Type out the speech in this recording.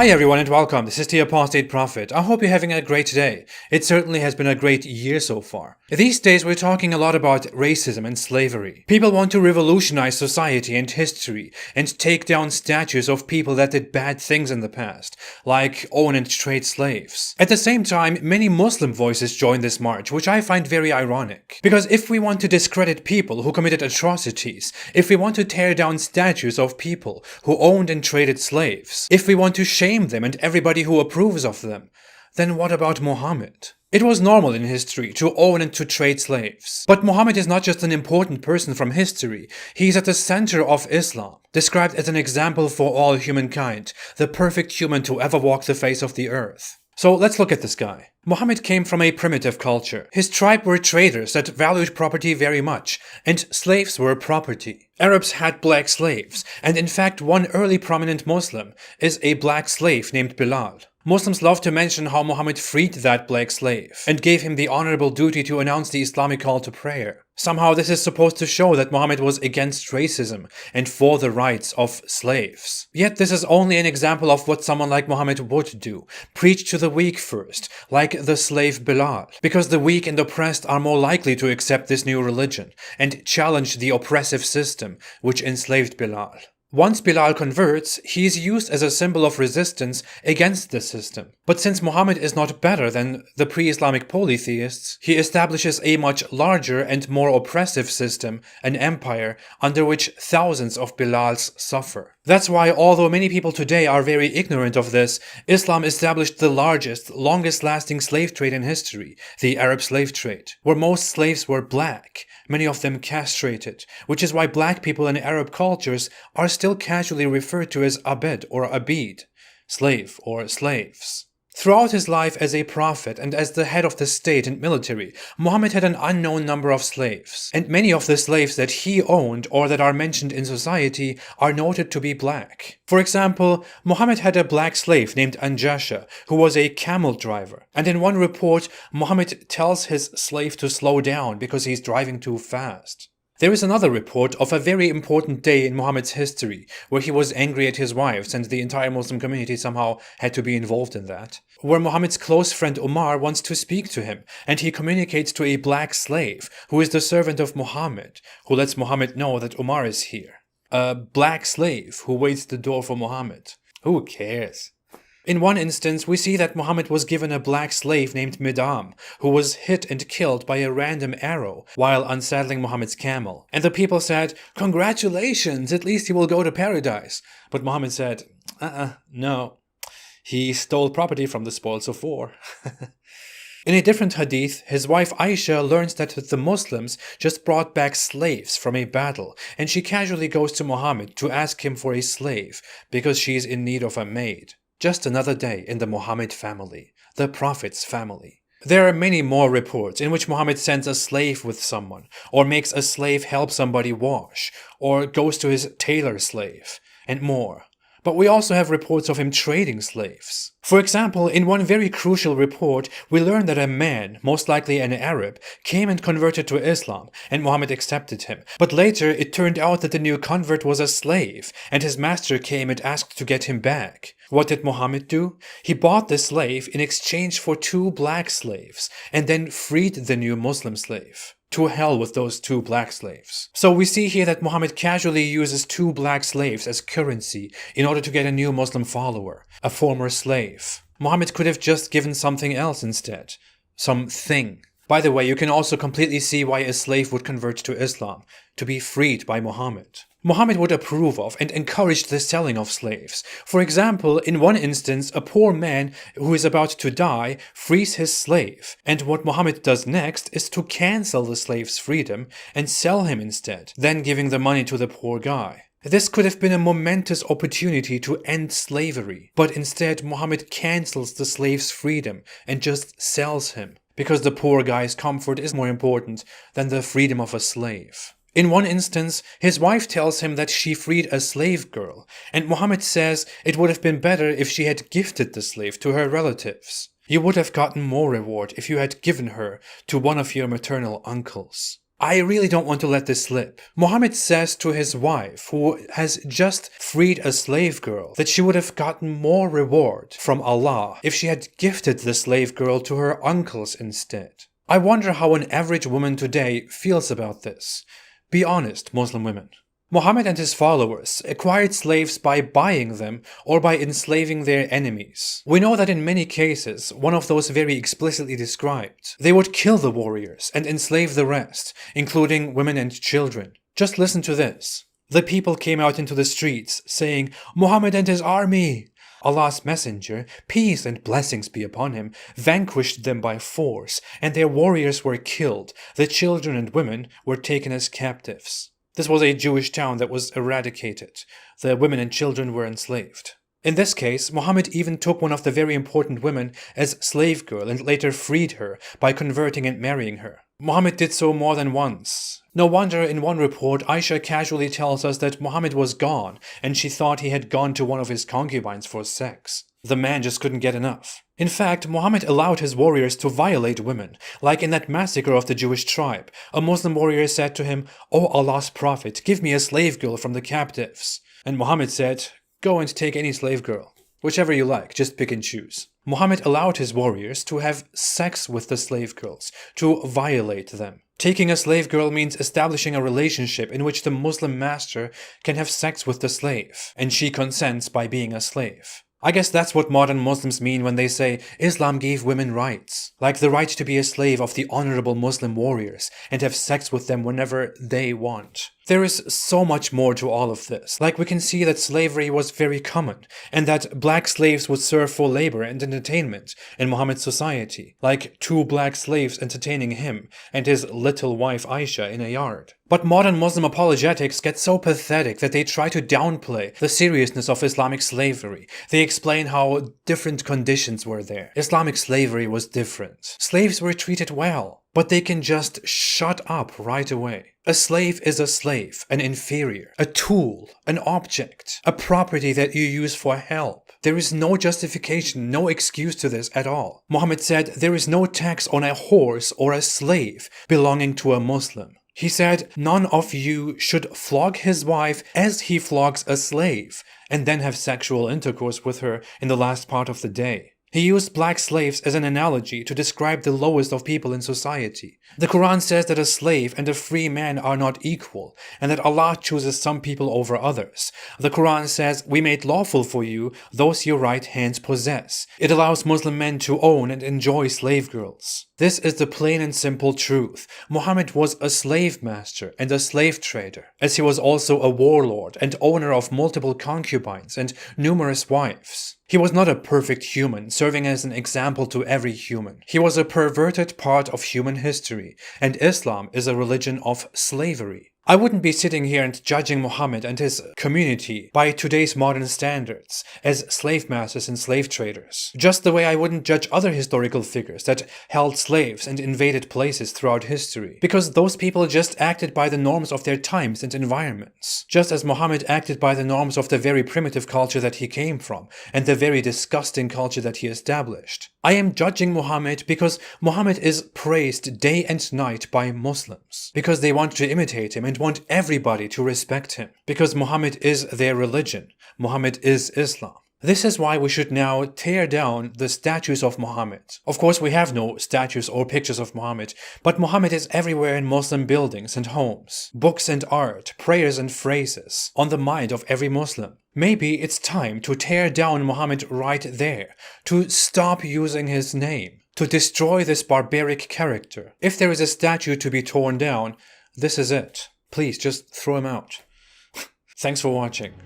Hi everyone and welcome, this is the Apostate Prophet. I hope you're having a great day. It certainly has been a great year so far. These days we're talking a lot about racism and slavery. People want to revolutionize society and history and take down statues of people that did bad things in the past, like own and trade slaves. At the same time, many Muslim voices join this march, which I find very ironic. Because if we want to discredit people who committed atrocities, if we want to tear down statues of people who owned and traded slaves, if we want to shame them and everybody who approves of them, then what about Muhammad? It was normal in history to own and to trade slaves. But Muhammad is not just an important person from history, he is at the center of Islam, described as an example for all humankind, the perfect human to ever walk the face of the earth. So let's look at this guy. Muhammad came from a primitive culture. His tribe were traders that valued property very much, and slaves were property. Arabs had black slaves, and in fact one early prominent Muslim is a black slave named Bilal. Muslims love to mention how Muhammad freed that black slave and gave him the honorable duty to announce the Islamic call to prayer. Somehow this is supposed to show that Muhammad was against racism and for the rights of slaves. Yet this is only an example of what someone like Muhammad would do. Preach to the weak first, like the slave Bilal, because the weak and oppressed are more likely to accept this new religion and challenge the oppressive system which enslaved Bilal. Once Bilal converts, he is used as a symbol of resistance against the system. But since Muhammad is not better than the pre-Islamic polytheists, he establishes a much larger and more oppressive system, an empire, under which thousands of Bilals suffer. That's why, although many people today are very ignorant of this, Islam established the largest, longest-lasting slave trade in history, the Arab slave trade, where most slaves were black, many of them castrated, which is why black people in Arab cultures are still casually referred to as abed or abid, slave or slaves. Throughout his life as a prophet and as the head of the state and military, Muhammad had an unknown number of slaves, and many of the slaves that he owned or that are mentioned in society are noted to be black. For example, Muhammad had a black slave named Anjasha, who was a camel driver, and in one report, Muhammad tells his slave to slow down because he's driving too fast. There is another report of a very important day in Muhammad's history, where he was angry at his wives and the entire Muslim community somehow had to be involved in that, where Muhammad's close friend Umar wants to speak to him, and he communicates to a black slave, who is the servant of Muhammad, who lets Muhammad know that Umar is here. A black slave who waits at the door for Muhammad. Who cares? In one instance, we see that Muhammad was given a black slave named Midam, who was hit and killed by a random arrow while unsaddling Muhammad's camel. And the people said, "Congratulations, at least he will go to paradise." But Muhammad said, no. He stole property from the spoils of war. In a different hadith, his wife Aisha learns that the Muslims just brought back slaves from a battle, and she casually goes to Muhammad to ask him for a slave because she is in need of a maid. Just another day in the Muhammad family, the Prophet's family. There are many more reports in which Muhammad sends a slave with someone, or makes a slave help somebody wash, or goes to his tailor slave, and more. But we also have reports of him trading slaves. For example, in one very crucial report, we learn that a man, most likely an Arab, came and converted to Islam, and Muhammad accepted him. But later, it turned out that the new convert was a slave, and his master came and asked to get him back. What did Muhammad do? He bought the slave in exchange for 2 black slaves, and then freed the new Muslim slave. To hell with those 2 black slaves. So we see here that Muhammad casually uses 2 black slaves as currency in order to get a new Muslim follower, a former slave. Muhammad could have just given something else instead. Something. By the way, you can also completely see why a slave would convert to Islam, to be freed by Muhammad. Muhammad would approve of and encourage the selling of slaves. For example, in one instance, a poor man who is about to die frees his slave, and what Muhammad does next is to cancel the slave's freedom and sell him instead, then giving the money to the poor guy. This could have been a momentous opportunity to end slavery, but instead Muhammad cancels the slave's freedom and just sells him, because the poor guy's comfort is more important than the freedom of a slave. In one instance, his wife tells him that she freed a slave girl, and Muhammad says it would have been better if she had gifted the slave to her relatives. You would have gotten more reward if you had given her to one of your maternal uncles. I really don't want to let this slip. Muhammad says to his wife, who has just freed a slave girl, that she would have gotten more reward from Allah if she had gifted the slave girl to her uncles instead. I wonder how an average woman today feels about this. Be honest, Muslim women. Muhammad and his followers acquired slaves by buying them or by enslaving their enemies. We know that in many cases, one of those very explicitly described, they would kill the warriors and enslave the rest, including women and children. Just listen to this. The people came out into the streets, saying, "Muhammad and his army!" Allah's messenger, peace and blessings be upon him, vanquished them by force, and their warriors were killed. The children and women were taken as captives. This was a Jewish town that was eradicated. The women and children were enslaved. In this case, Muhammad even took one of the very important women as slave girl and later freed her by converting and marrying her. Muhammad did so more than once. No wonder in one report Aisha casually tells us that Muhammad was gone and she thought he had gone to one of his concubines for sex. The man just couldn't get enough. In fact, Muhammad allowed his warriors to violate women, like in that massacre of the Jewish tribe. A Muslim warrior said to him, "O Allah's Prophet, give me a slave girl from the captives." And Muhammad said, "Go and take any slave girl. Whichever you like, just pick and choose." Muhammad allowed his warriors to have sex with the slave girls, to violate them. Taking a slave girl means establishing a relationship in which the Muslim master can have sex with the slave, and she consents by being a slave. I guess that's what modern Muslims mean when they say Islam gave women rights, like the right to be a slave of the honorable Muslim warriors and have sex with them whenever they want. There is so much more to all of this. Like we can see that slavery was very common and that black slaves would serve for labor and entertainment in Muhammad's society, like 2 black slaves entertaining him and his little wife Aisha in a yard. But modern Muslim apologetics get so pathetic that they try to downplay the seriousness of Islamic slavery. They explain how different conditions were there. Islamic slavery was different. Slaves were treated well, but they can just shut up right away. A slave is a slave, an inferior, a tool, an object, a property that you use for help. There is no justification, no excuse to this at all. Muhammad said there is no tax on a horse or a slave belonging to a Muslim. He said, none of you should flog his wife as he flogs a slave, and then have sexual intercourse with her in the last part of the day. He used black slaves as an analogy to describe the lowest of people in society. The Quran says that a slave and a free man are not equal, and that Allah chooses some people over others. The Quran says, "We made lawful for you those your right hands possess." It allows Muslim men to own and enjoy slave girls. This is the plain and simple truth. Muhammad was a slave master and a slave trader, as he was also a warlord and owner of multiple concubines and numerous wives. He was not a perfect human, serving as an example to every human. He was a perverted part of human history, and Islam is a religion of slavery. I wouldn't be sitting here and judging Muhammad and his community by today's modern standards as slave masters and slave traders, just the way I wouldn't judge other historical figures that held slaves and invaded places throughout history, because those people just acted by the norms of their times and environments, just as Muhammad acted by the norms of the very primitive culture that he came from and the very disgusting culture that he established. I am judging Muhammad because Muhammad is praised day and night by Muslims, because they want to imitate him and want everybody to respect him, because Muhammad is their religion. Muhammad is Islam. This is why we should now tear down the statues of Muhammad. Of course, we have no statues or pictures of Muhammad, but Muhammad is everywhere in Muslim buildings and homes, books and art, prayers and phrases, on the mind of every Muslim. Maybe it's time to tear down Muhammad right there, to stop using his name, to destroy this barbaric character. If there is a statue to be torn down, this is it. Please just throw him out. Thanks for watching.